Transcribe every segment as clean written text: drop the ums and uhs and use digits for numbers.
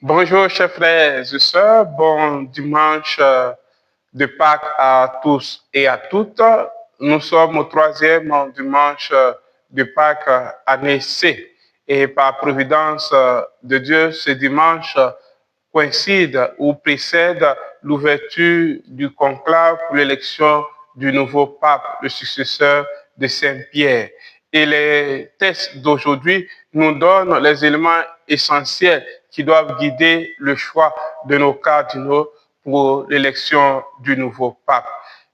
Bonjour, chers frères et sœurs. Bon dimanche de Pâques à tous et à toutes. Nous sommes au troisième dimanche de Pâques année C. Et par providence de Dieu, ce dimanche coïncide ou précède l'ouverture du conclave pour l'élection du nouveau pape, le successeur de Saint-Pierre. Et les textes d'aujourd'hui nous donnent les éléments essentiels qui doivent guider le choix de nos cardinaux pour l'élection du nouveau pape.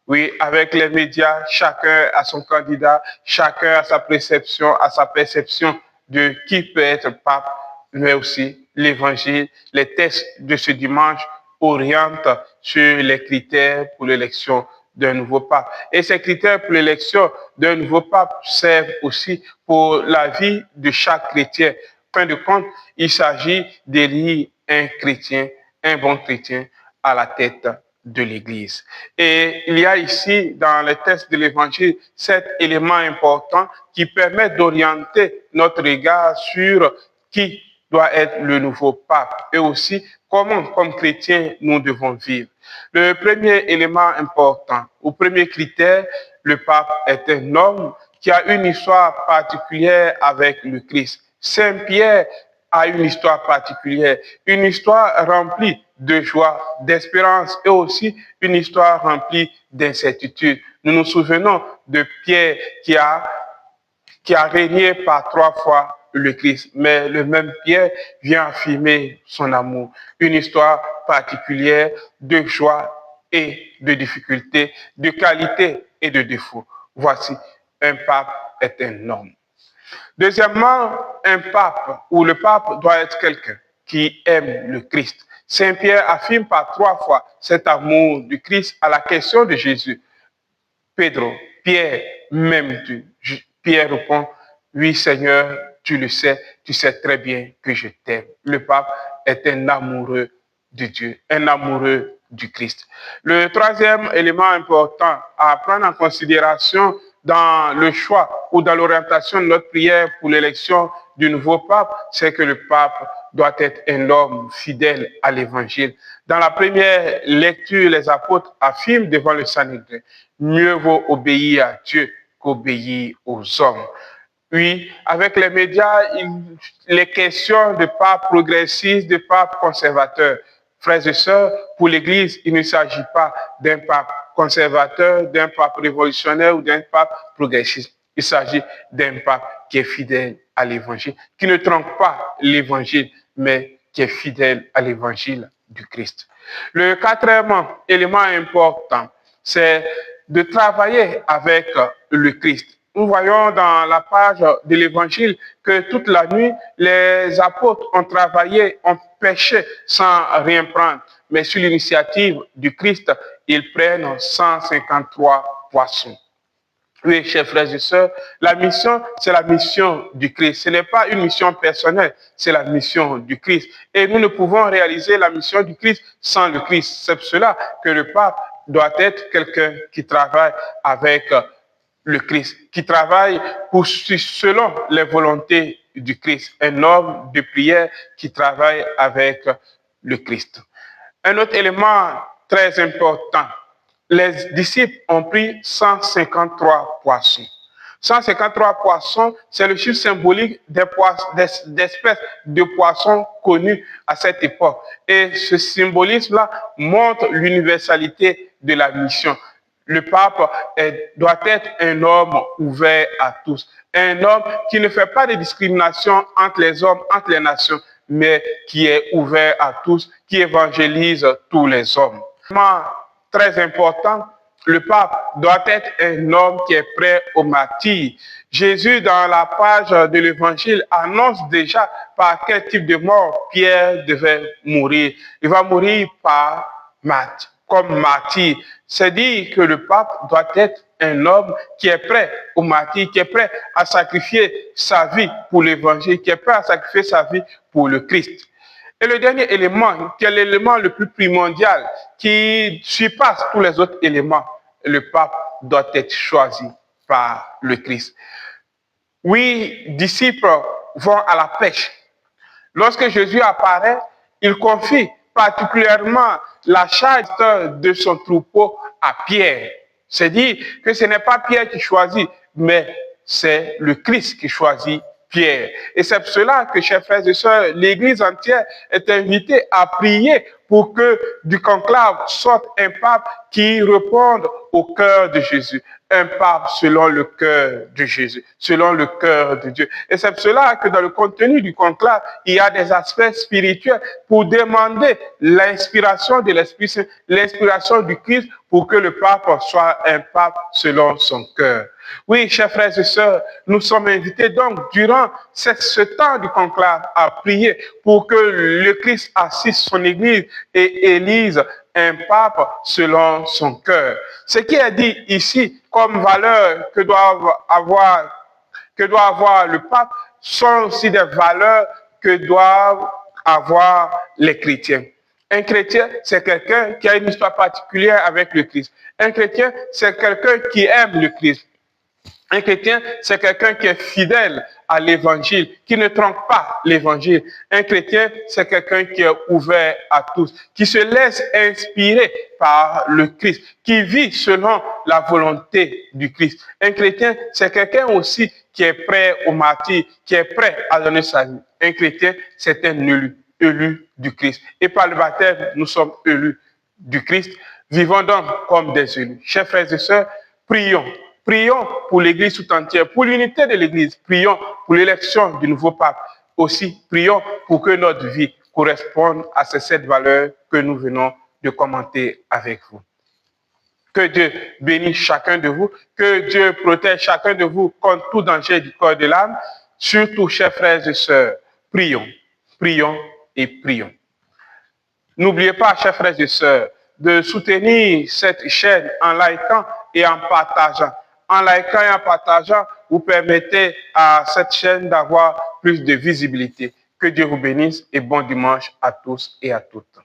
Oui, avec les médias, chacun a son candidat, chacun a sa perception de qui peut être pape, mais aussi l'évangile, les textes de ce dimanche orientent sur les critères pour l'élection d'un nouveau pape. Et ces critères pour l'élection d'un nouveau pape servent aussi pour la vie de chaque chrétien. En fin de compte, il s'agit d'élire un chrétien, un bon chrétien à la tête de l'Église. Et il y a ici, dans le texte de l'Évangile, cet élément important qui permet d'orienter notre regard sur qui doit être le nouveau pape et aussi comment, comme chrétiens, nous devons vivre. Le premier élément important, ou premier critère, le pape est un homme qui a une histoire particulière avec le Christ. Saint Pierre a une histoire particulière, une histoire remplie de joie, d'espérance et aussi une histoire remplie d'incertitude. Nous nous souvenons de Pierre qui a régné par 3 fois le Christ. Mais le même Pierre vient affirmer son amour. Une histoire particulière de joie et de difficulté, de qualité et de défaut. Voici, un pape est un homme. Deuxièmement, un pape ou le pape doit être quelqu'un qui aime le Christ. Saint Pierre affirme par 3 fois cet amour du Christ à la question de Jésus. Pedro, Pierre, m'aimes-tu? Pierre répond, oui Seigneur, tu le sais, tu sais très bien que je t'aime. Le pape est un amoureux de Dieu, un amoureux du Christ. Le troisième élément important à prendre en considération dans le choix ou dans l'orientation de notre prière pour l'élection du nouveau pape, c'est que le pape doit être un homme fidèle à l'évangile. Dans la première lecture, les apôtres affirment devant le Sanhédrin, mieux vaut obéir à Dieu qu'obéir aux hommes. Oui, avec les médias, les questions de pape progressiste, de pape conservateur. Frères et sœurs, pour l'Église, il ne s'agit pas d'un pape conservateur, d'un pape révolutionnaire ou d'un pape progressiste. Il s'agit d'un pape qui est fidèle à l'Évangile, qui ne trompe pas l'Évangile, mais qui est fidèle à l'Évangile du Christ. Le quatrième élément important, c'est de travailler avec le Christ. Nous voyons dans la page de l'Évangile que toute la nuit, les apôtres ont travaillé, ont pêché sans rien prendre. Mais sur l'initiative du Christ, ils prennent 153 poissons. Oui, chers frères et sœurs, la mission, c'est la mission du Christ. Ce n'est pas une mission personnelle, c'est la mission du Christ. Et nous ne pouvons réaliser la mission du Christ sans le Christ. C'est pour cela que le pape doit être quelqu'un qui travaille avec le Christ, qui travaille selon les volontés du Christ. Un homme de prière qui travaille avec le Christ. Un autre élément très important, les disciples ont pris 153 poissons. 153 poissons, c'est le chiffre symbolique d'espèces de poissons connus à cette époque. Et ce symbolisme-là montre l'universalité de la mission. Le pape doit être un homme ouvert à tous, un homme qui ne fait pas de discrimination entre les hommes, entre les nations, mais qui est ouvert à tous, qui évangélise tous les hommes. Très important, le pape doit être un homme qui est prêt au martyre. Jésus, dans la page de l'Évangile, annonce déjà par quel type de mort Pierre devait mourir. Il va mourir comme martyr. C'est dire que le pape doit être un homme qui est prêt au martyr, qui est prêt à sacrifier sa vie pour l'évangile, qui est prêt à sacrifier sa vie pour le Christ. Et le dernier élément, qui est l'élément le plus primordial, qui surpasse tous les autres éléments, le pape doit être choisi par le Christ. Oui, disciples vont à la pêche. Lorsque Jésus apparaît, il confie particulièrement la charge de son troupeau à Pierre. C'est dire que ce n'est pas Pierre qui choisit, mais c'est le Christ qui choisit Pierre. Et c'est pour cela que, chers frères et sœurs, l'Église entière est invitée à prier pour que du conclave sorte un pape qui réponde au cœur de Jésus. Un pape selon le cœur de Jésus, selon le cœur de Dieu. Et c'est pour cela que dans le contenu du conclave, il y a des aspects spirituels pour demander l'inspiration de l'Esprit Saint, l'inspiration du Christ pour que le pape soit un pape selon son cœur. Oui, chers frères et sœurs, nous sommes invités donc durant ce temps du conclave à prier pour que le Christ assiste son Église et élise un pape selon son cœur. Ce qui est dit ici comme valeur que doit avoir le pape sont aussi des valeurs que doivent avoir les chrétiens. Un chrétien, c'est quelqu'un qui a une histoire particulière avec le Christ. Un chrétien, c'est quelqu'un qui aime le Christ. Un chrétien, c'est quelqu'un qui est fidèle à l'évangile, qui ne trompe pas l'évangile. Un chrétien, c'est quelqu'un qui est ouvert à tous, qui se laisse inspirer par le Christ, qui vit selon la volonté du Christ. Un chrétien, c'est quelqu'un aussi qui est prêt au martyre, qui est prêt à donner sa vie. Un chrétien, c'est un élu du Christ. Et par le baptême, nous sommes élus du Christ. Vivons donc comme des élus. Chers frères et sœurs, prions. Prions pour l'Église tout entière, pour l'unité de l'Église. Prions pour l'élection du nouveau pape. Aussi, prions pour que notre vie corresponde à ces 7 valeurs que nous venons de commenter avec vous. Que Dieu bénisse chacun de vous, que Dieu protège chacun de vous contre tout danger du corps et de l'âme. Surtout, chers frères et sœurs, prions, prions et prions. N'oubliez pas, chers frères et sœurs, de soutenir cette chaîne en likant et en partageant. En likant et en partageant, vous permettez à cette chaîne d'avoir plus de visibilité. Que Dieu vous bénisse et bon dimanche à tous et à toutes.